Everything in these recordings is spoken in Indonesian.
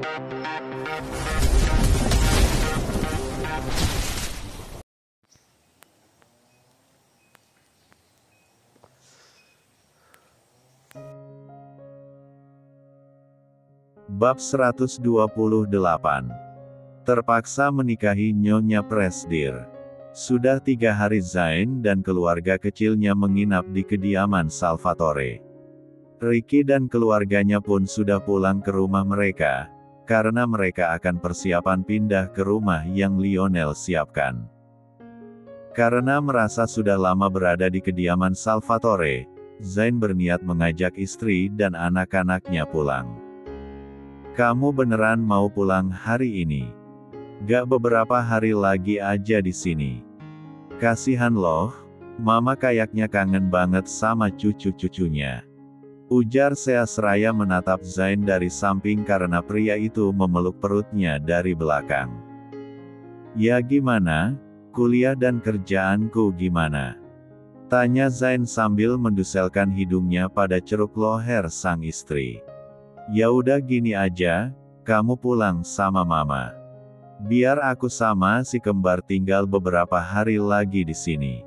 Bab 128. Terpaksa menikahi Nyonya Presdir. Sudah 3 hari Zain dan keluarga kecilnya menginap di kediaman Salvatore. Ricky dan keluarganya pun sudah pulang ke rumah mereka, karena mereka akan persiapan pindah ke rumah yang Lionel siapkan. Karena merasa sudah lama berada di kediaman Salvatore, Zain berniat mengajak istri dan anak-anaknya pulang. "Kamu beneran mau pulang hari ini? Gak beberapa hari lagi aja di sini. Kasihan loh, Mama kayaknya kangen banget sama cucu-cucunya," ujar Sea seraya menatap Zain dari samping karena pria itu memeluk perutnya dari belakang. "Ya gimana, kuliah dan kerjaanku gimana?" tanya Zain sambil menduselkan hidungnya pada ceruk leher sang istri. "Ya udah gini aja, kamu pulang sama Mama. Biar aku sama si kembar tinggal beberapa hari lagi di sini.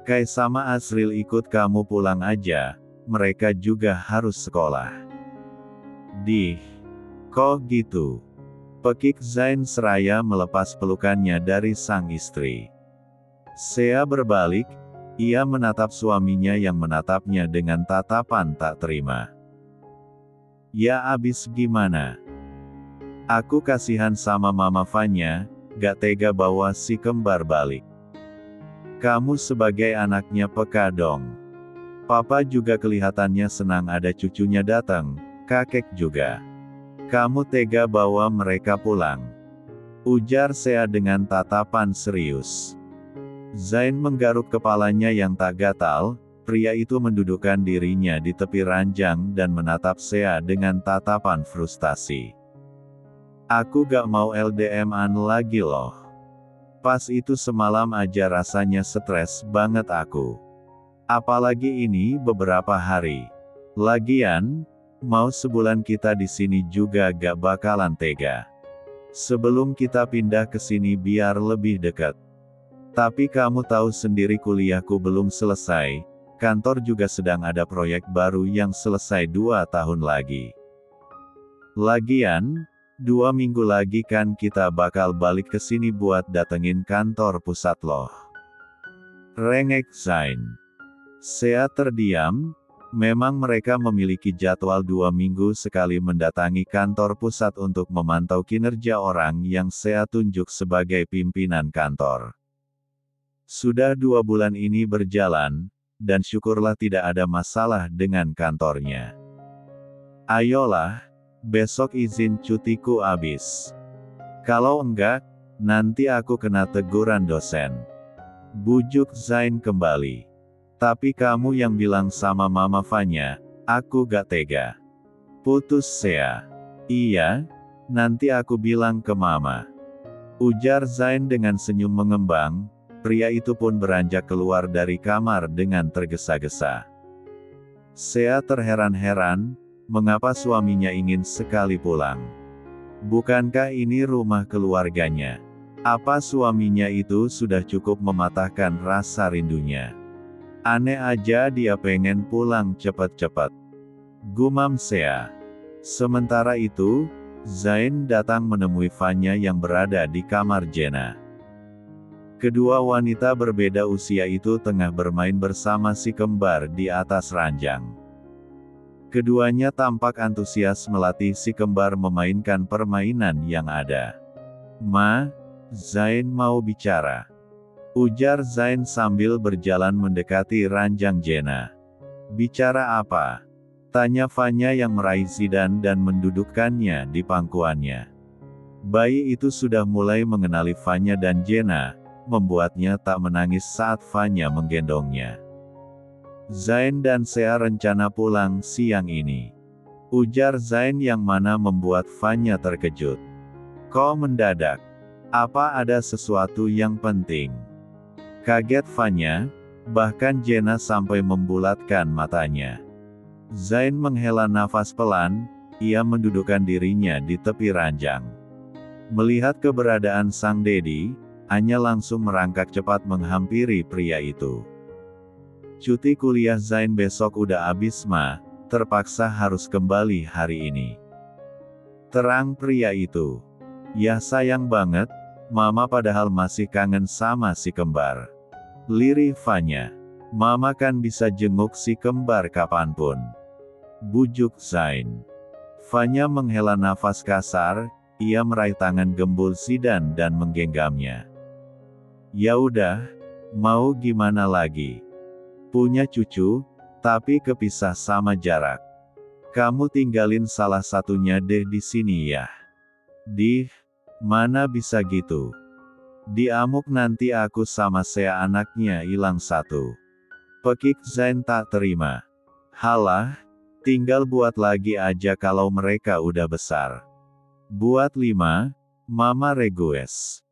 Kai sama Asril ikut kamu pulang aja, mereka juga harus sekolah." "Dih, kok gitu?" pekik Zain seraya melepas pelukannya dari sang istri. Sea berbalik, ia menatap suaminya yang menatapnya dengan tatapan tak terima. "Ya abis gimana? Aku kasihan sama Mama Vanya, gak tega bawa si kembar balik. Kamu sebagai anaknya peka dong. Papa juga kelihatannya senang ada cucunya datang, kakek juga. Kamu tega bawa mereka pulang," ujar Sea dengan tatapan serius. Zain menggaruk kepalanya yang tak gatal. Pria itu mendudukkan dirinya di tepi ranjang dan menatap Sea dengan tatapan frustasi. "Aku gak mau LDM-an lagi loh. Pas itu semalam aja rasanya stres banget aku. Apalagi ini beberapa hari. Lagian, mau sebulan kita di sini juga gak bakalan tega. Sebelum kita pindah ke sini biar lebih dekat. Tapi kamu tahu sendiri kuliahku belum selesai, kantor juga sedang ada proyek baru yang selesai 2 tahun lagi. Lagian, 2 minggu lagi kan kita bakal balik ke sini buat datengin kantor pusat loh," rengek Zain. Sea terdiam. Memang mereka memiliki jadwal 2 minggu sekali mendatangi kantor pusat untuk memantau kinerja orang yang Sea tunjuk sebagai pimpinan kantor. Sudah 2 bulan ini berjalan, dan syukurlah tidak ada masalah dengan kantornya. "Ayolah, besok izin cutiku habis. Kalau enggak, nanti aku kena teguran dosen," bujuk Zain kembali. "Tapi kamu yang bilang sama Mama Vanya, aku gak tega," putus Sea. "Iya, nanti aku bilang ke Mama," ujar Zain dengan senyum mengembang. Pria itu pun beranjak keluar dari kamar dengan tergesa-gesa. Sea terheran-heran, mengapa suaminya ingin sekali pulang. Bukankah ini rumah keluarganya? Apa suaminya itu sudah cukup mematahkan rasa rindunya? Aneh aja dia pengen pulang cepat-cepat, gumam Sea. Sementara itu, Zain datang menemui Vanya yang berada di kamar Jenna. Kedua wanita berbeda usia itu tengah bermain bersama si kembar di atas ranjang. Keduanya tampak antusias melatih si kembar memainkan permainan yang ada. "Ma, Zain mau bicara," ujar Zain sambil berjalan mendekati ranjang Jenna. "Bicara apa?" tanya Vanya yang meraih Zidan dan mendudukkannya di pangkuannya. Bayi itu sudah mulai mengenali Vanya dan Jenna, membuatnya tak menangis saat Vanya menggendongnya. "Zain dan Sea rencana pulang siang ini," ujar Zain yang mana membuat Vanya terkejut. "Kok mendadak? Apa ada sesuatu yang penting?" kaget Vanya, bahkan Jenna sampai membulatkan matanya. Zain menghela nafas pelan, ia mendudukkan dirinya di tepi ranjang. Melihat keberadaan sang Dedi, Anya langsung merangkak cepat menghampiri pria itu. Cuti kuliah Zain besok udah habis ma, terpaksa harus kembali hari ini. Terang pria itu. Ya sayang banget, mama padahal masih kangen sama si kembar. Lirih Fanya. Mama kan bisa jenguk si kembar kapanpun. Bujuk Zain. Fanya menghela nafas kasar, ia meraih tangan gembul Zidan dan menggenggamnya. Ya udah, mau gimana lagi? Punya cucu, tapi kepisah sama jarak. Kamu tinggalin salah satunya deh di sini ya. Mana bisa gitu? Di amuk nanti aku sama Sea anaknya hilang satu. Pekik Zain tak terima. Halah, tinggal buat lagi aja kalau mereka udah besar. Buat 5, Mama regues.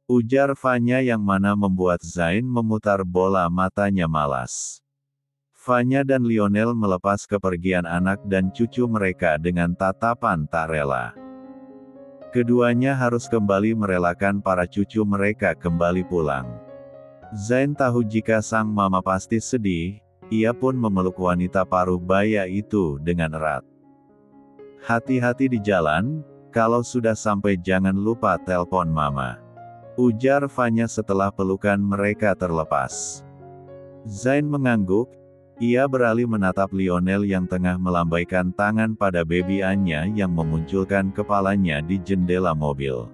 Ujar Fanya yang mana membuat Zain memutar bola matanya malas. Fanya dan Lionel melepas kepergian anak dan cucu mereka dengan tatapan tak rela. Keduanya harus kembali merelakan para cucu mereka kembali pulang. Zain tahu jika sang mama pasti sedih, ia pun memeluk wanita paruh baya itu dengan erat. Hati-hati di jalan, kalau sudah sampai jangan lupa telpon mama. Ujar Fanya setelah pelukan mereka terlepas. Zain mengangguk, ia beralih menatap Lionel yang tengah melambaikan tangan pada baby Anya yang memunculkan kepalanya di jendela mobil.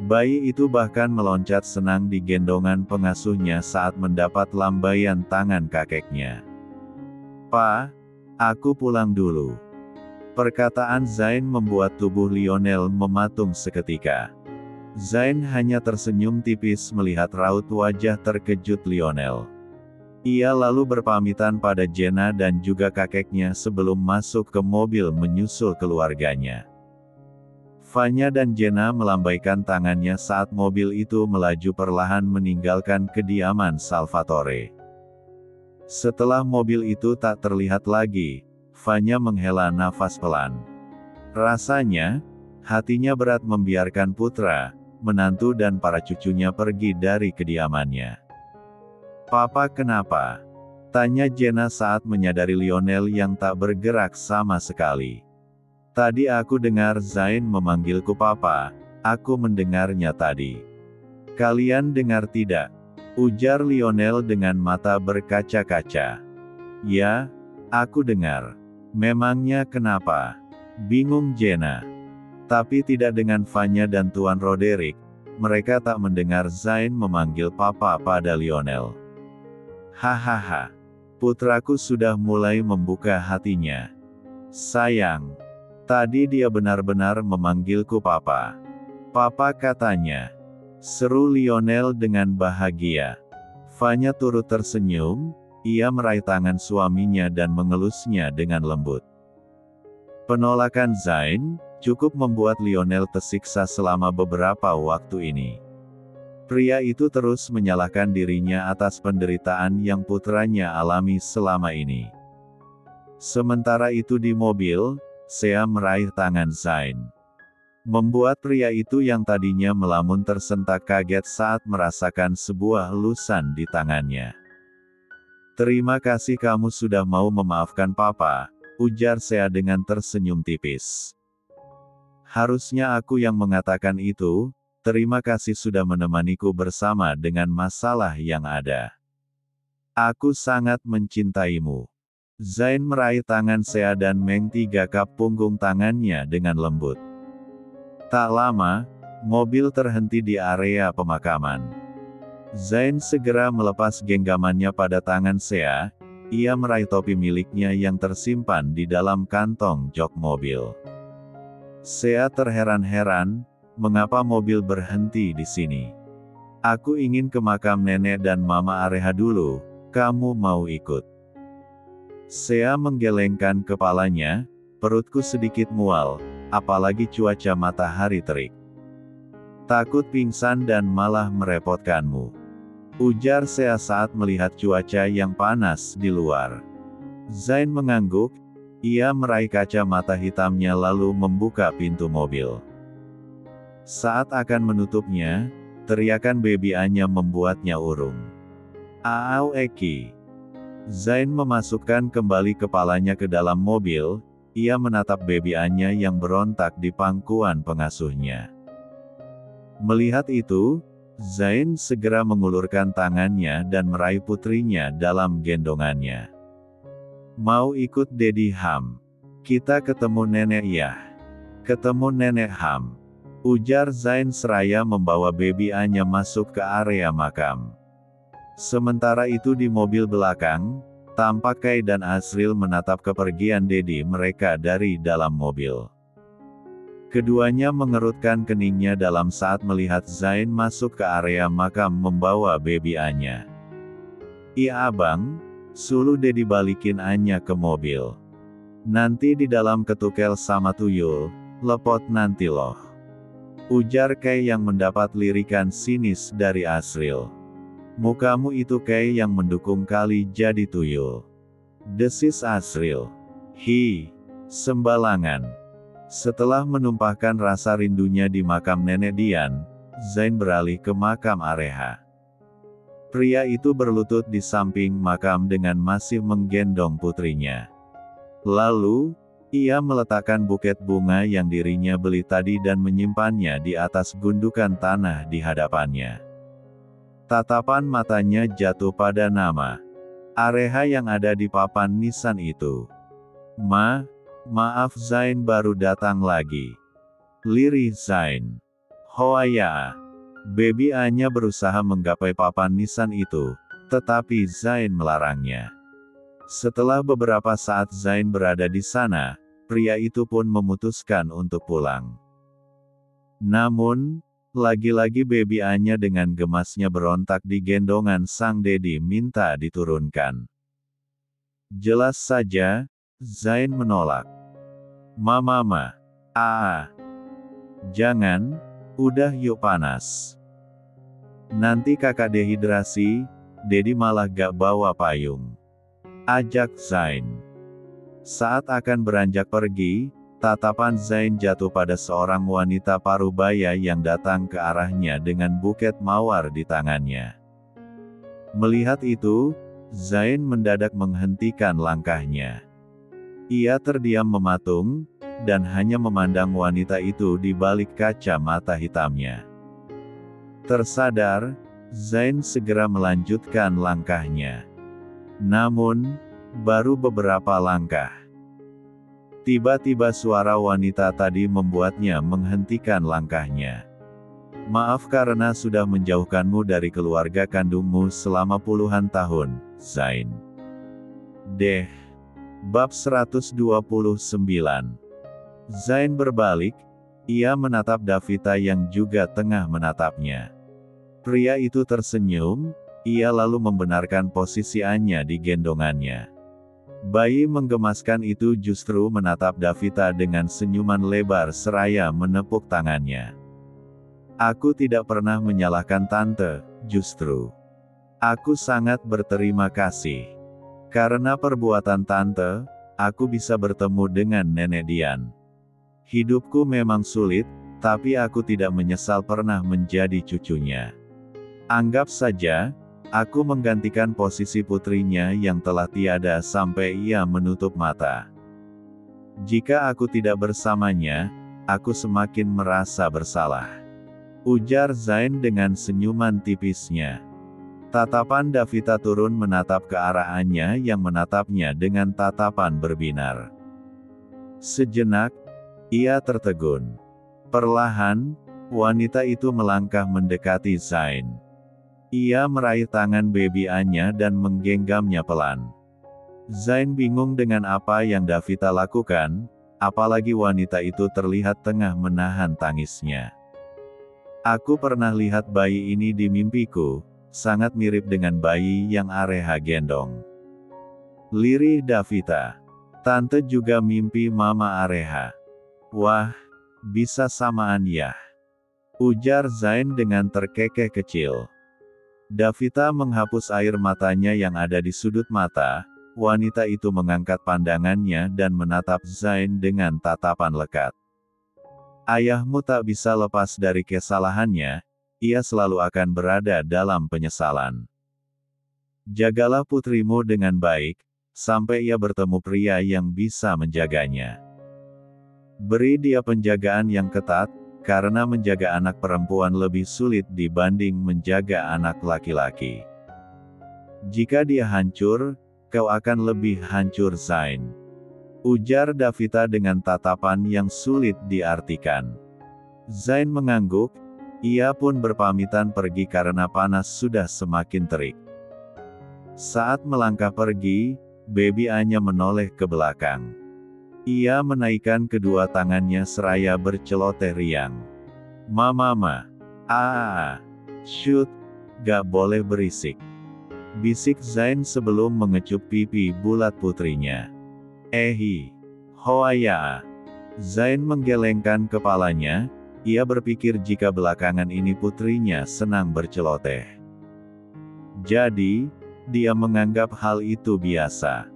Bayi itu bahkan meloncat senang di gendongan pengasuhnya saat mendapat lambaian tangan kakeknya. "Pa, aku pulang dulu." Perkataan Zain membuat tubuh Lionel mematung seketika. Zain hanya tersenyum tipis melihat raut wajah terkejut Lionel. Ia lalu berpamitan pada Jenna dan juga kakeknya sebelum masuk ke mobil menyusul keluarganya. Fanya dan Jenna melambaikan tangannya saat mobil itu melaju perlahan meninggalkan kediaman Salvatore. Setelah mobil itu tak terlihat lagi, Fanya menghela nafas pelan. Rasanya, hatinya berat membiarkan putra, menantu dan para cucunya pergi dari kediamannya. "Papa kenapa?" tanya Jenna saat menyadari Lionel yang tak bergerak sama sekali. "Tadi aku dengar Zain memanggilku papa, aku mendengarnya tadi." "Kalian dengar tidak?" ujar Lionel dengan mata berkaca-kaca. "Ya, aku dengar." "Memangnya kenapa?" bingung Jenna. Tapi tidak dengan Fanya dan Tuan Roderick, mereka tak mendengar Zain memanggil papa pada Lionel. "Hahaha. Putraku sudah mulai membuka hatinya. Sayang. Tadi dia benar-benar memanggilku papa. Papa katanya." Seru Lionel dengan bahagia. Fanya turut tersenyum, ia meraih tangan suaminya dan mengelusnya dengan lembut. Penolakan Zain cukup membuat Lionel tersiksa selama beberapa waktu ini. Pria itu terus menyalahkan dirinya atas penderitaan yang putranya alami selama ini. Sementara itu di mobil, Sea meraih tangan Zain. Membuat pria itu yang tadinya melamun tersentak kaget saat merasakan sebuah elusan di tangannya. "Terima kasih kamu sudah mau memaafkan papa," ujar Sea dengan tersenyum tipis. "Harusnya aku yang mengatakan itu, terima kasih sudah menemaniku bersama dengan masalah yang ada. Aku sangat mencintaimu." Zain meraih tangan Sea dan mengtigakap punggung tangannya dengan lembut. Tak lama, mobil terhenti di area pemakaman. Zain segera melepas genggamannya pada tangan Sea, ia meraih topi miliknya yang tersimpan di dalam kantong jok mobil. Sea terheran-heran, mengapa mobil berhenti di sini? "Aku ingin ke makam nenek dan mama Areha dulu, kamu mau ikut?" Sea menggelengkan kepalanya, "Perutku sedikit mual, apalagi cuaca matahari terik. Takut pingsan dan malah merepotkanmu," ujar Sea saat melihat cuaca yang panas di luar. Zain mengangguk, Ia meraih kaca mata hitamnya lalu membuka pintu mobil. Saat akan menutupnya, teriakan Baby Anya membuatnya urung. "Aau Eki." Zain memasukkan kembali kepalanya ke dalam mobil, ia menatap Baby Anya yang berontak di pangkuan pengasuhnya. Melihat itu, Zain segera mengulurkan tangannya dan meraih putrinya dalam gendongannya. "Mau ikut Dedi Ham? Kita ketemu nenek ya." "Ketemu nenek Ham," ujar Zain seraya membawa Baby Anya masuk ke area makam. Sementara itu di mobil belakang, tampak Kai dan Asril menatap kepergian Dedi mereka dari dalam mobil. Keduanya mengerutkan keningnya dalam saat melihat Zain masuk ke area makam membawa Baby Anya. "Iya abang, sulu Dedi balikin Anya ke mobil. Nanti di dalam ketukel sama tuyul, lepot nanti loh," ujar Kai yang mendapat lirikan sinis dari Asril. "Mukamu itu Kai yang mendukung kali jadi tuyul," desis Asril. "Hi, sembalangan." Setelah menumpahkan rasa rindunya di makam nenek Dian, Zain beralih ke makam Areha. Pria itu berlutut di samping makam dengan masih menggendong putrinya. Lalu, ia meletakkan buket bunga yang dirinya beli tadi dan menyimpannya di atas gundukan tanah di hadapannya. Tatapan matanya jatuh pada nama Areha yang ada di papan nisan itu. Maaf Zain baru datang lagi." Lirih Zain. "Hoaya." Baby Anya berusaha menggapai papan nisan itu, tetapi Zain melarangnya. Setelah beberapa saat Zain berada di sana, pria itu pun memutuskan untuk pulang. Namun, lagi-lagi Baby Anya dengan gemasnya berontak di gendongan sang Dedi minta diturunkan. Jelas saja, Zain menolak. Mama, jangan, udah yuk panas. Nanti kakak dehidrasi, Dedi malah gak bawa payung," ajak Zain. Saat akan beranjak pergi, tatapan Zain jatuh pada seorang wanita parubaya yang datang ke arahnya dengan buket mawar di tangannya. Melihat itu, Zain mendadak menghentikan langkahnya. Ia terdiam mematung, dan hanya memandang wanita itu di balik kaca mata hitamnya. Tersadar, Zain segera melanjutkan langkahnya. Namun, baru beberapa langkah, tiba-tiba suara wanita tadi membuatnya menghentikan langkahnya. "Maaf karena sudah menjauhkanmu dari keluarga kandungmu selama puluhan tahun, Zain." Bab 129. Zain berbalik, ia menatap Davita yang juga tengah menatapnya. Pria itu tersenyum, ia lalu membenarkan posisi Anya di gendongannya. Bayi menggemaskan itu justru menatap Davita dengan senyuman lebar seraya menepuk tangannya. "Aku tidak pernah menyalahkan tante, justru. Aku sangat berterima kasih. Karena perbuatan tante, aku bisa bertemu dengan nenek Dian. Hidupku memang sulit, tapi aku tidak menyesal pernah menjadi cucunya. Anggap saja, aku menggantikan posisi putrinya yang telah tiada sampai ia menutup mata. Jika aku tidak bersamanya, aku semakin merasa bersalah," ujar Zain dengan senyuman tipisnya. Tatapan Davita turun menatap ke arah Anya yang menatapnya dengan tatapan berbinar. Sejenak, ia tertegun. Perlahan, wanita itu melangkah mendekati Zain. Ia meraih tangan Baby Anya dan menggenggamnya pelan. Zain bingung dengan apa yang Davita lakukan, apalagi wanita itu terlihat tengah menahan tangisnya. "Aku pernah lihat bayi ini di mimpiku, sangat mirip dengan bayi yang Areha gendong," lirih Davita. "Tante juga mimpi Mama Areha." "Wah, bisa samaan ya," ujar Zain dengan terkekeh kecil. Davita menghapus air matanya yang ada di sudut mata, wanita itu mengangkat pandangannya dan menatap Zain dengan tatapan lekat. Ayahmu tak bisa lepas dari kesalahannya, ia selalu akan berada dalam penyesalan. Jagalah putrimu dengan baik, sampai ia bertemu pria yang bisa menjaganya. Beri dia penjagaan yang ketat, karena menjaga anak perempuan lebih sulit dibanding menjaga anak laki-laki. Jika dia hancur, kau akan lebih hancur Zain. Ujar Davita dengan tatapan yang sulit diartikan. Zain mengangguk, ia pun berpamitan pergi karena panas sudah semakin terik. Saat melangkah pergi, Baby Anya menoleh ke belakang. Ia menaikkan kedua tangannya seraya berceloteh riang. Mama, shoot, gak boleh berisik. Bisik Zain sebelum mengecup pipi bulat putrinya. Hoaya. Zain menggelengkan kepalanya, ia berpikir jika belakangan ini putrinya senang berceloteh. Jadi, dia menganggap hal itu biasa.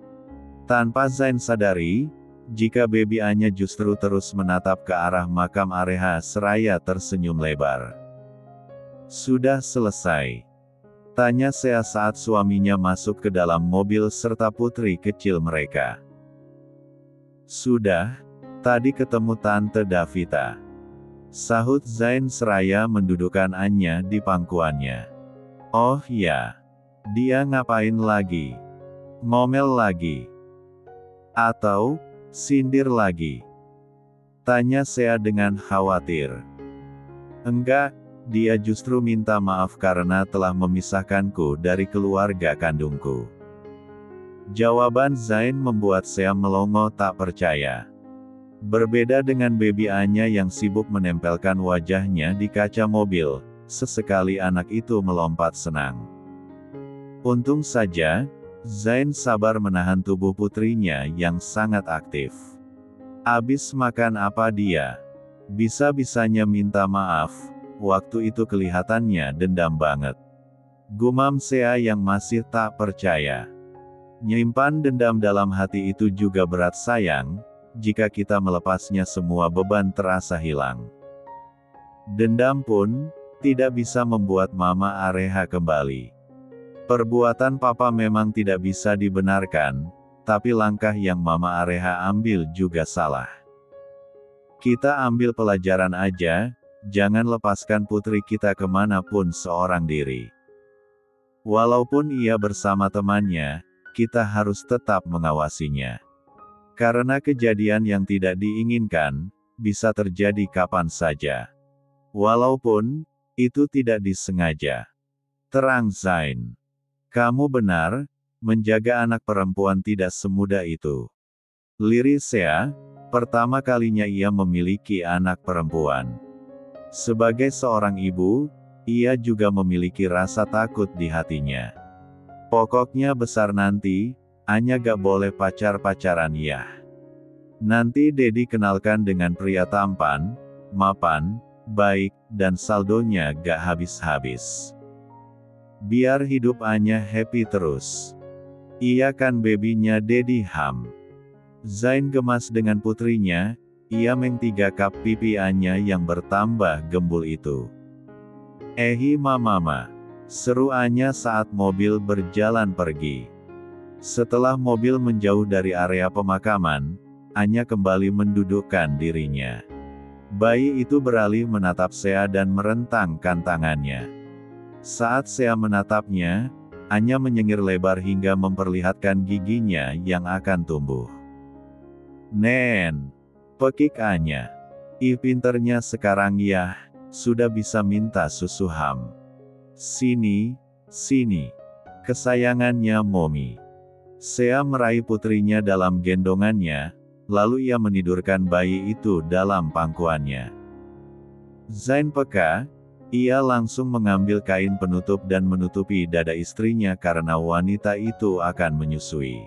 Tanpa Zain sadari, jika Baby Anya justru terus menatap ke arah makam Areha seraya tersenyum lebar. Sudah selesai? Tanya Sea saat suaminya masuk ke dalam mobil serta putri kecil mereka. Sudah, tadi ketemu Tante Davita. Sahut Zain seraya mendudukkan Anya di pangkuannya. Oh ya, dia ngapain lagi? Ngomel lagi? Atau, sindir lagi? Tanya Sea dengan khawatir. Enggak, dia justru minta maaf karena telah memisahkanku dari keluarga kandungku. Jawaban Zain membuat Sea melongo tak percaya. Berbeda dengan Baby Anya yang sibuk menempelkan wajahnya di kaca mobil, sesekali anak itu melompat senang. Untung saja, Zain sabar menahan tubuh putrinya yang sangat aktif. Abis makan apa dia? Bisa-bisanya minta maaf, waktu itu kelihatannya dendam banget. Gumam Sea yang masih tak percaya. Nyimpan dendam dalam hati itu juga berat sayang, jika kita melepasnya semua beban terasa hilang. Dendam pun, tidak bisa membuat Mama Areha kembali. Perbuatan Papa memang tidak bisa dibenarkan, tapi langkah yang Mama Areha ambil juga salah. Kita ambil pelajaran aja, jangan lepaskan putri kita kemanapun seorang diri. Walaupun ia bersama temannya, kita harus tetap mengawasinya. Karena kejadian yang tidak diinginkan, bisa terjadi kapan saja. Walaupun, itu tidak disengaja. Terang Zain. Kamu benar, menjaga anak perempuan tidak semudah itu. Lirik Sea, pertama kalinya ia memiliki anak perempuan. Sebagai seorang ibu, ia juga memiliki rasa takut di hatinya. Pokoknya besar nanti, Anya gak boleh pacar-pacaran ya. Nanti Dedi kenalkan dengan pria tampan, mapan, baik, dan saldonya gak habis-habis. Biar hidup Anya happy terus. Ia kan babynya Dedi Ham. Zain gemas dengan putrinya, ia mengtigakap pipi Anya yang bertambah gembul itu. Mama. Seru Anya saat mobil berjalan pergi. Setelah mobil menjauh dari area pemakaman, Anya kembali mendudukkan dirinya. Bayi itu beralih menatap Sea dan merentangkan tangannya. Saat Sea menatapnya, Anya menyengir lebar hingga memperlihatkan giginya yang akan tumbuh. Nen, pekik Anya. Pinternya sekarang ya, sudah bisa minta susu Ham. Sini, kesayangannya Momi. Sea meraih putrinya dalam gendongannya, lalu ia menidurkan bayi itu dalam pangkuannya. Zain peka, ia langsung mengambil kain penutup dan menutupi dada istrinya karena wanita itu akan menyusui.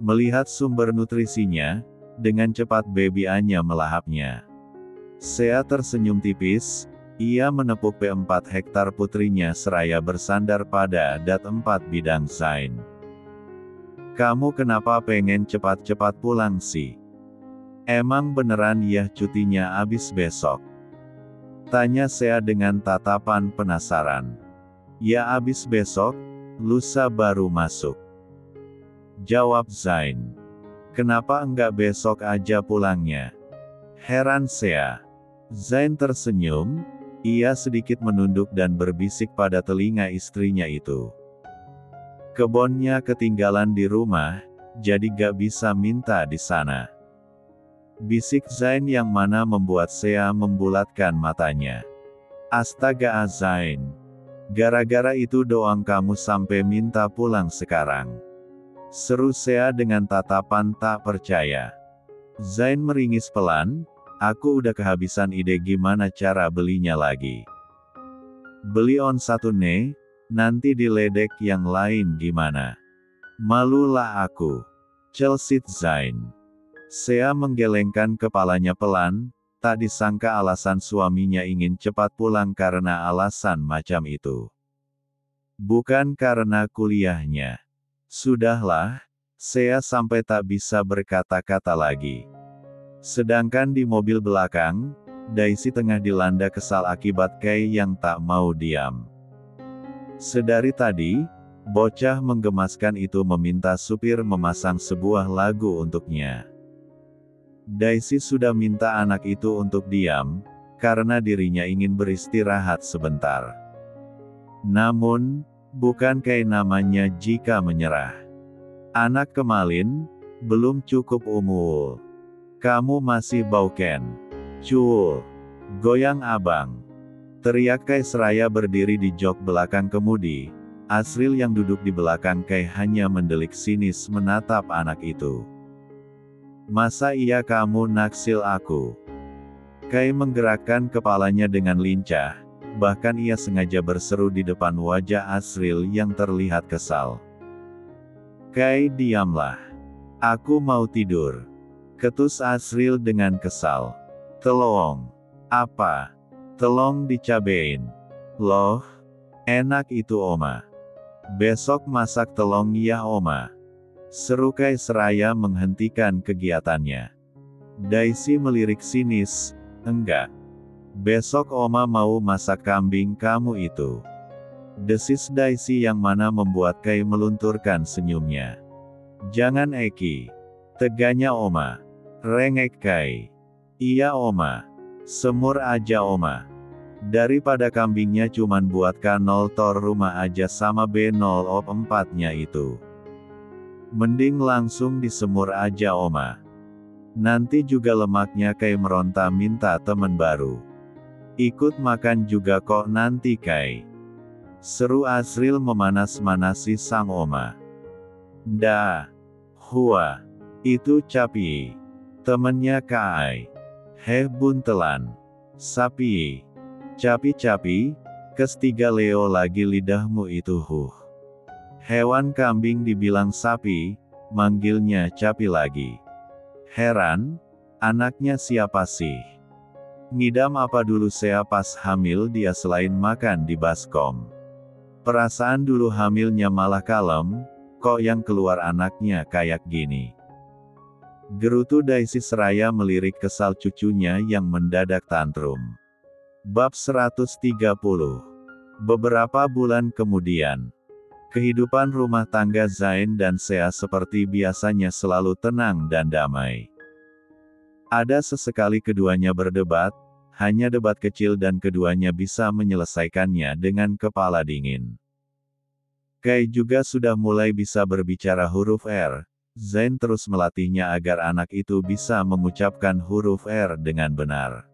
Melihat sumber nutrisinya, dengan cepat Baby Anya melahapnya. Sea tersenyum tipis, ia menepuk 4 hektar putrinya seraya bersandar pada dat 4 bidang Zain. Kamu kenapa pengen cepat-cepat pulang sih? Emang beneran ya cutinya abis besok? Tanya Sea dengan tatapan penasaran. Ya abis besok, lusa baru masuk. Jawab Zain. Kenapa enggak besok aja pulangnya? Heran Sea. Zain tersenyum, ia sedikit menunduk dan berbisik pada telinga istrinya itu. Kebonnya ketinggalan di rumah, jadi gak bisa minta di sana. Bisik Zain yang mana membuat Sea membulatkan matanya. Astaga Zain. Gara-gara itu doang kamu sampai minta pulang sekarang. Seru Sea dengan tatapan tak percaya. Zain meringis pelan, aku udah kehabisan ide gimana cara belinya lagi. Beli on satu nih, nanti diledek yang lain gimana? Malulah aku. Celsit Zain. Sea menggelengkan kepalanya pelan, tak disangka alasan suaminya ingin cepat pulang karena alasan macam itu. Bukan karena kuliahnya. Sudahlah, Sea sampai tak bisa berkata-kata lagi. Sedangkan di mobil belakang, Daisy tengah dilanda kesal akibat Kay yang tak mau diam. Sedari tadi, bocah menggemaskan itu meminta supir memasang sebuah lagu untuknya. Daisy sudah minta anak itu untuk diam, karena dirinya ingin beristirahat sebentar. Namun, bukan Kay namanya jika menyerah. Anak kemalin, belum cukup umur. Kamu masih bauken. Cul. Goyang abang. Teriak Kay seraya berdiri di jok belakang kemudi. Asril yang duduk di belakang Kay hanya mendelik sinis menatap anak itu. Masa iya kamu naksil aku? Kay menggerakkan kepalanya dengan lincah. Bahkan ia sengaja berseru di depan wajah Asril yang terlihat kesal. Kay diamlah. Aku mau tidur. Ketus Asril dengan kesal. Telong. Apa? Telong dicabein. Loh, enak itu Oma. Besok masak telong ya Oma. Seru Kay seraya menghentikan kegiatannya. Daisy melirik sinis, enggak. Besok Oma mau masak kambing kamu itu. Desis Daisy yang mana membuat Kay melunturkan senyumnya. Jangan Eki. Teganya Oma. Rengek Kay. Iya Oma. Semur aja Oma. Daripada kambingnya cuman buat K0 tor rumah aja sama B004-nya itu. Mending langsung disemur aja Oma. Nanti juga lemaknya Kay meronta minta temen baru. Ikut makan juga kok nanti Kay. Seru Asril memanas-manasi sang Oma. Dah. Hua. Itu Capi. Temennya Kai. Heh buntelan. Sapi. Capi-capi. Kestiga Leo lagi lidahmu itu Hewan kambing dibilang sapi, manggilnya Capi lagi. Heran, anaknya siapa sih? Ngidam apa dulu Sea pas hamil dia selain makan di baskom. Perasaan dulu hamilnya malah kalem, kok yang keluar anaknya kayak gini. Gerutu Daisy seraya melirik kesal cucunya yang mendadak tantrum. Bab 130. Beberapa bulan kemudian. Kehidupan rumah tangga Zain dan Sea seperti biasanya selalu tenang dan damai. Ada sesekali keduanya berdebat, hanya debat kecil dan keduanya bisa menyelesaikannya dengan kepala dingin. Kay juga sudah mulai bisa berbicara huruf R. Zain terus melatihnya agar anak itu bisa mengucapkan huruf R dengan benar.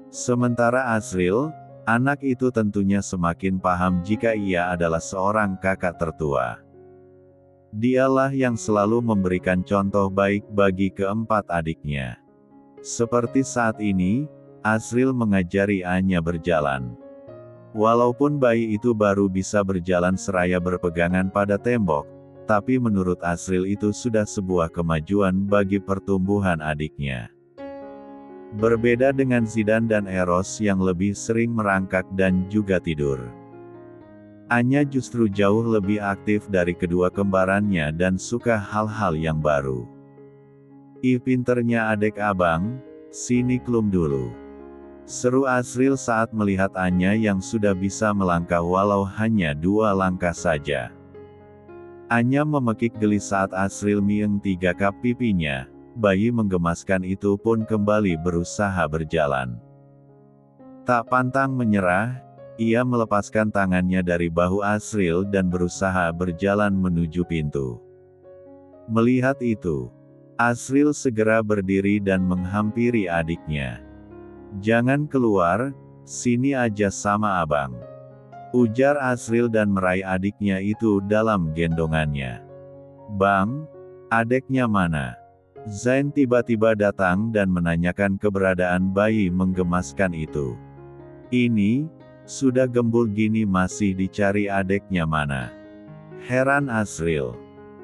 Sementara Asril, anak itu tentunya semakin paham jika ia adalah seorang kakak tertua. Dialah yang selalu memberikan contoh baik bagi keempat adiknya. Seperti saat ini, Asril mengajari Anya berjalan. Walaupun bayi itu baru bisa berjalan seraya berpegangan pada tembok, tapi menurut Asril itu sudah sebuah kemajuan bagi pertumbuhan adiknya. Berbeda dengan Zidan dan Eros yang lebih sering merangkak dan juga tidur. Anya justru jauh lebih aktif dari kedua kembarannya dan suka hal-hal yang baru. Ih pinternya adek abang, sini klum dulu. Seru Asril saat melihat Anya yang sudah bisa melangkah walau hanya 2 langkah saja. Anya memekik geli saat Asril mieng 3 kap pipinya, bayi menggemaskan itu pun kembali berusaha berjalan. Tak pantang menyerah, ia melepaskan tangannya dari bahu Asril dan berusaha berjalan menuju pintu. Melihat itu, Asril segera berdiri dan menghampiri adiknya. "Jangan keluar, sini aja sama abang," ujar Asril dan meraih adiknya itu dalam gendongannya. "Bang, adeknya mana?" Zain tiba-tiba datang dan menanyakan keberadaan bayi menggemaskan itu. "Ini, sudah gembul gini masih dicari adeknya mana?" heran Asril.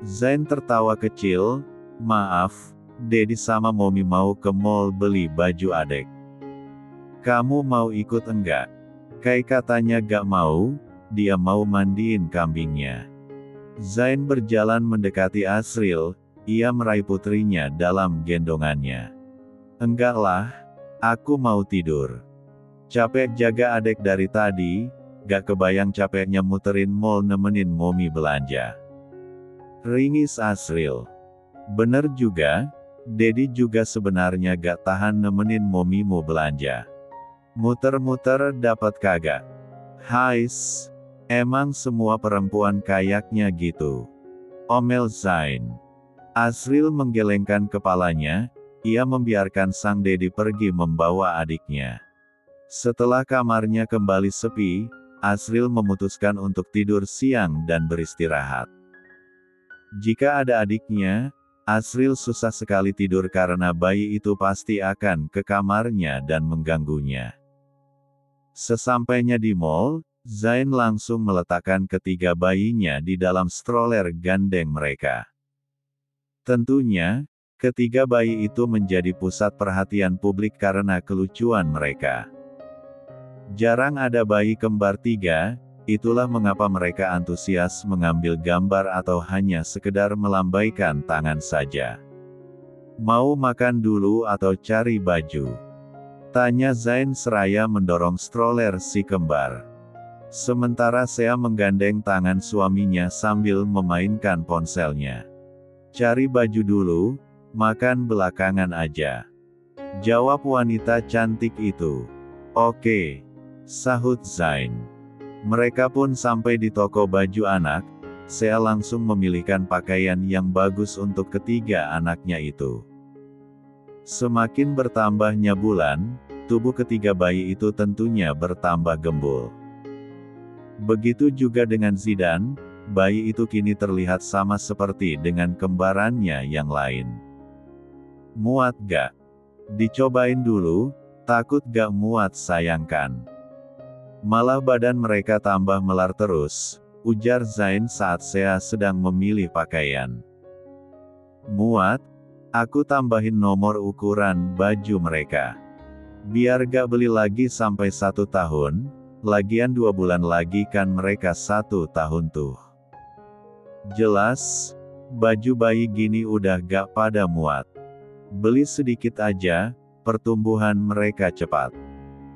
Zain tertawa kecil, "Maaf, Dedi sama Momi mau ke mall beli baju adek. Kamu mau ikut enggak?" Kai katanya gak mau, dia mau mandiin kambingnya. Zain berjalan mendekati Asril, ia meraih putrinya dalam gendongannya. "Enggak lah, aku mau tidur. Capek jaga adek dari tadi, gak kebayang capeknya muterin mall nemenin Momi belanja," ringis Asril. "Bener juga, Dedi juga sebenarnya gak tahan nemenin Momimu belanja. Muter-muter dapat kagak? Hais, emang semua perempuan kayaknya gitu," omel Zain. Asril menggelengkan kepalanya, ia membiarkan sang Dedi pergi membawa adiknya. Setelah kamarnya kembali sepi, Asril memutuskan untuk tidur siang dan beristirahat. Jika ada adiknya, Asril susah sekali tidur karena bayi itu pasti akan ke kamarnya dan mengganggunya. Sesampainya di mall, Zain langsung meletakkan ketiga bayinya di dalam stroller gandeng mereka. Tentunya, ketiga bayi itu menjadi pusat perhatian publik karena kelucuan mereka. Jarang ada bayi kembar 3, itulah mengapa mereka antusias mengambil gambar atau hanya sekedar melambaikan tangan saja. "Mau makan dulu atau cari baju?" tanya Zain seraya mendorong stroller si kembar. Sementara Sea menggandeng tangan suaminya sambil memainkan ponselnya. "Cari baju dulu, makan belakangan aja," jawab wanita cantik itu. "Oke," sahut Zain. Mereka pun sampai di toko baju anak. Sea langsung memilihkan pakaian yang bagus untuk ketiga anaknya itu. Semakin bertambahnya bulan, tubuh ketiga bayi itu tentunya bertambah gembul. Begitu juga dengan Zidan, bayi itu kini terlihat sama seperti dengan kembarannya yang lain. "Muat gak? Dicobain dulu, takut gak muat sayangkan. Malah badan mereka tambah melar terus," ujar Zain saat Sea sedang memilih pakaian. "Muat? Aku tambahin nomor ukuran baju mereka. Biar gak beli lagi sampai 1 tahun, lagian 2 bulan lagi kan mereka 1 tahun tuh. Jelas, baju bayi gini udah gak pada muat. Beli sedikit aja, pertumbuhan mereka cepat."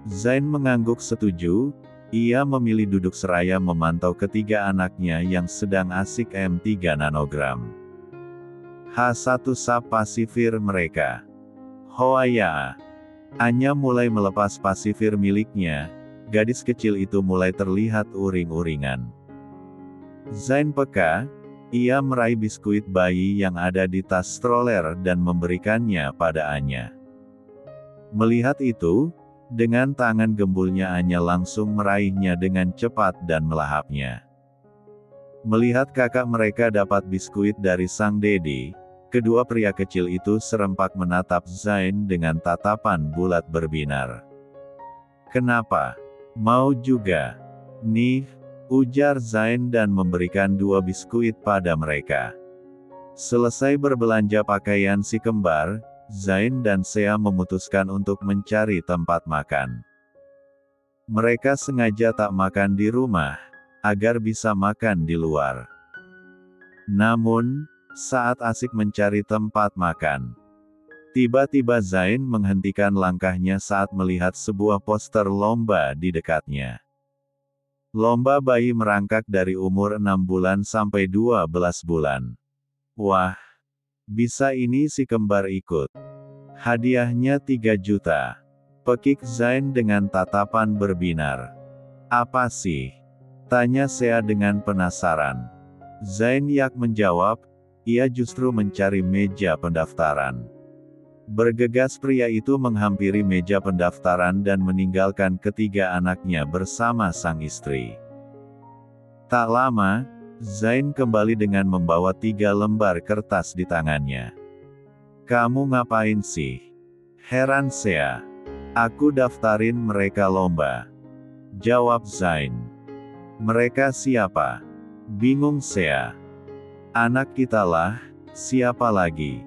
Zain mengangguk setuju, ia memilih duduk seraya memantau ketiga anaknya yang sedang asik M3 nanogram. H1 sap pasifir mereka. Hoaya. Anya mulai melepas pasifir miliknya, gadis kecil itu mulai terlihat uring-uringan. Zain peka, ia meraih biskuit bayi yang ada di tas stroller dan memberikannya pada Anya. Melihat itu, dengan tangan gembulnya Anya langsung meraihnya dengan cepat dan melahapnya. Melihat kakak mereka dapat biskuit dari sang Dedi, kedua pria kecil itu serempak menatap Zain dengan tatapan bulat berbinar. "Kenapa? Mau juga? Nih," ujar Zain dan memberikan 2 biskuit pada mereka. Selesai berbelanja pakaian si kembar, Zain dan Sea memutuskan untuk mencari tempat makan. Mereka sengaja tak makan di rumah, agar bisa makan di luar. Namun, saat asik mencari tempat makan, tiba-tiba Zain menghentikan langkahnya saat melihat sebuah poster lomba di dekatnya. Lomba bayi merangkak dari umur 6 bulan sampai 12 bulan. Wah, bisa ini si kembar ikut. Hadiahnya 3 juta. Pekik Zain dengan tatapan berbinar. Apa sih? Tanya Sea dengan penasaran. Zain Yak menjawab, ia justru mencari meja pendaftaran. Bergegas pria itu menghampiri meja pendaftaran dan meninggalkan ketiga anaknya bersama sang istri. Tak lama, Zain kembali dengan membawa 3 lembar kertas di tangannya. Kamu ngapain sih? Heran Sea. Aku daftarin mereka lomba. Jawab Zain. Mereka siapa? Bingung Sea. Anak kita lah, siapa lagi?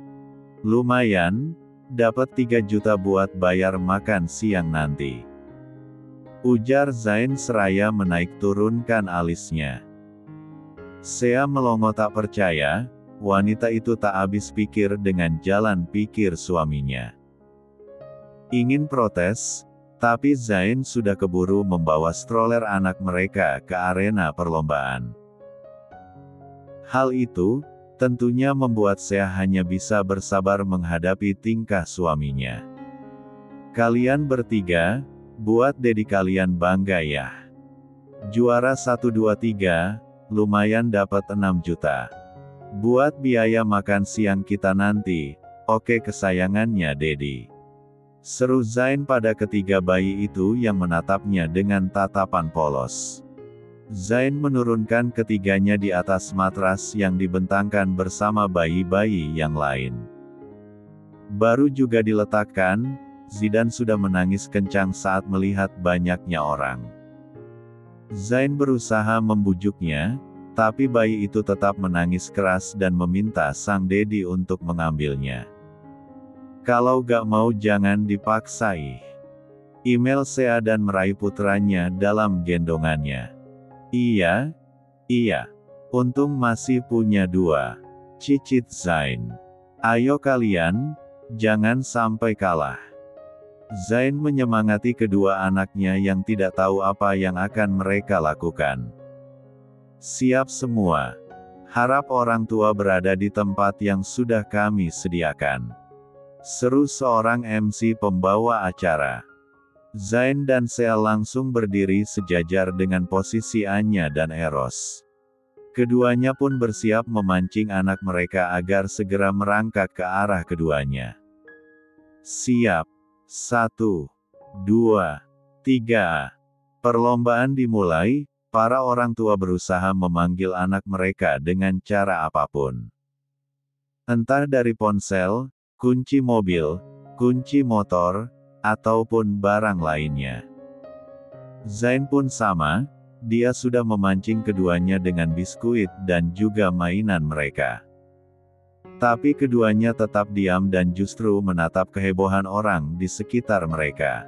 Lumayan, dapat 3 juta buat bayar makan siang nanti. Ujar Zain seraya menaik turunkan alisnya. Sea melongo tak percaya, wanita itu tak habis pikir dengan jalan pikir suaminya. Ingin protes, tapi Zain sudah keburu membawa stroller anak mereka ke arena perlombaan. Hal itu, tentunya membuat Sea hanya bisa bersabar menghadapi tingkah suaminya. Kalian bertiga, buat dedi kalian bangga ya. Juara 1 2 3, lumayan dapat 6 juta. Buat biaya makan siang kita nanti, oke kesayangannya dedi. Seru Zain pada ketiga bayi itu yang menatapnya dengan tatapan polos. Zain menurunkan ketiganya di atas matras yang dibentangkan bersama bayi-bayi yang lain. Baru juga diletakkan, Zidan sudah menangis kencang saat melihat banyaknya orang. Zain berusaha membujuknya, tapi bayi itu tetap menangis keras dan meminta sang dedi untuk mengambilnya. Kalau gak mau jangan dipaksa ih. Email Sea dan meraih putranya dalam gendongannya. Iya, untung masih punya 2. Cicit Zain. Ayo kalian, jangan sampai kalah. Zain menyemangati kedua anaknya yang tidak tahu apa yang akan mereka lakukan. Siap semua. Harap orang tua berada di tempat yang sudah kami sediakan. Seru seorang MC pembawa acara. Zain dan Sea langsung berdiri sejajar dengan posisi Anya dan Eros. Keduanya pun bersiap memancing anak mereka agar segera merangkak ke arah keduanya. Siap. 1, 2, 3. Perlombaan dimulai, para orang tua berusaha memanggil anak mereka dengan cara apapun. Entah dari ponsel, kunci mobil, kunci motor, ataupun barang lainnya. Zain pun sama, dia sudah memancing keduanya dengan biskuit dan juga mainan mereka. Tapi keduanya tetap diam dan justru menatap kehebohan orang di sekitar mereka.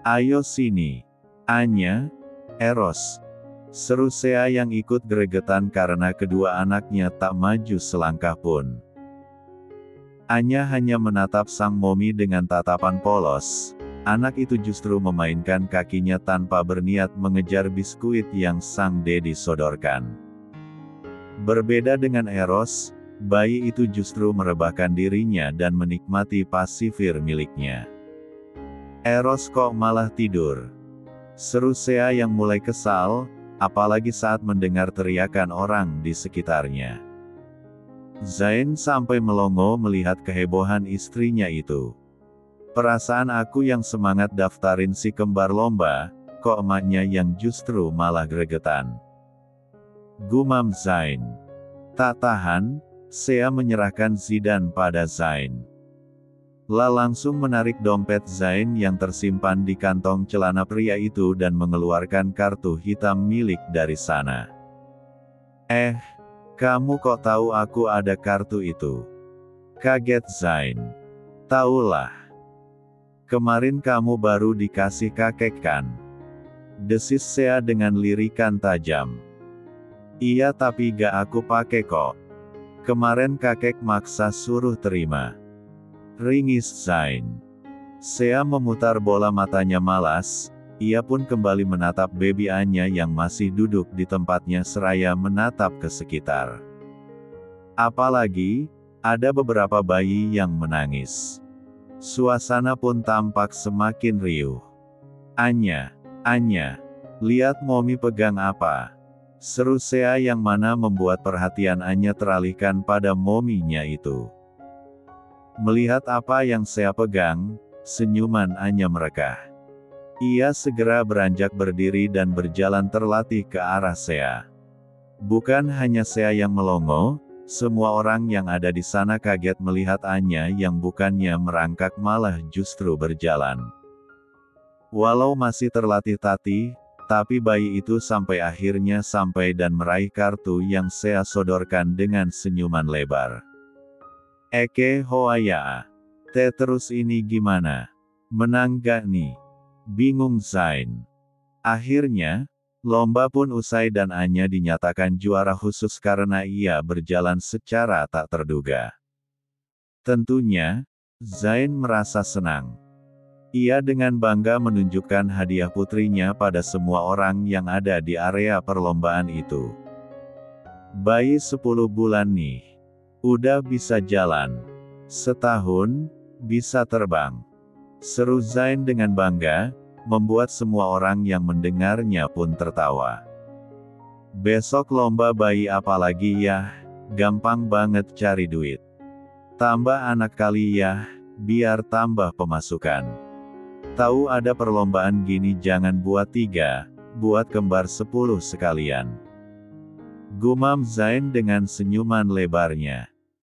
Ayo sini, Anya, Eros. Seru Sea yang ikut gregetan karena kedua anaknya tak maju selangkah pun. Anya hanya menatap sang momi dengan tatapan polos. Anak itu justru memainkan kakinya tanpa berniat mengejar biskuit yang sang dedi sodorkan. Berbeda dengan Eros, bayi itu justru merebahkan dirinya dan menikmati pasifir miliknya. Eros kok malah tidur? Seru Sea yang mulai kesal, apalagi saat mendengar teriakan orang di sekitarnya. Zain sampai melongo melihat kehebohan istrinya itu. Perasaan aku yang semangat daftarin si kembar lomba, kok emaknya yang justru malah gregetan. Gumam Zain. Tak tahan, Sea menyerahkan Zidan pada Zain. Langsung menarik dompet Zain yang tersimpan di kantong celana pria itu dan mengeluarkan kartu hitam milik dari sana. Kamu kok tahu aku ada kartu itu? Kaget Zain. Taulah. Kemarin kamu baru dikasih kakek kan? desis Sea dengan lirikan tajam. Iya tapi gak aku pakai kok. Kemarin kakek maksa suruh terima. Ringis Zain. Sea memutar bola matanya malas, ia pun kembali menatap baby Anya yang masih duduk di tempatnya seraya menatap ke sekitar. Apalagi, ada beberapa bayi yang menangis. Suasana pun tampak semakin riuh. Anya, lihat Momi pegang apa? Seru Sea yang mana membuat perhatian Anya teralihkan pada mominya itu. Melihat apa yang Sea pegang, senyuman Anya merekah. Ia segera beranjak berdiri dan berjalan terlatih ke arah Sea. Bukan hanya Sea yang melongo, semua orang yang ada di sana kaget melihat Anya yang bukannya merangkak malah justru berjalan. Walau masih terlatih-tatih, tapi bayi itu sampai akhirnya sampai dan meraih kartu yang Sea sodorkan dengan senyuman lebar. Eke Hoaya. Terus ini gimana? Menang gak nih? Bingung Zain. Akhirnya, lomba pun usai dan Anya dinyatakan juara khusus karena ia berjalan secara tak terduga. Tentunya, Zain merasa senang. Ia dengan bangga menunjukkan hadiah putrinya pada semua orang yang ada di area perlombaan itu. Bayi 10 bulan nih. Udah bisa jalan. Setahun, bisa terbang. Seru Zain dengan bangga, membuat semua orang yang mendengarnya pun tertawa. Besok lomba bayi apalagi ya, gampang banget cari duit. Tambah anak kali ya, biar tambah pemasukan. Tahu ada perlombaan gini jangan buat 3, buat kembar 10 sekalian. Gumam Zain dengan senyuman lebarnya.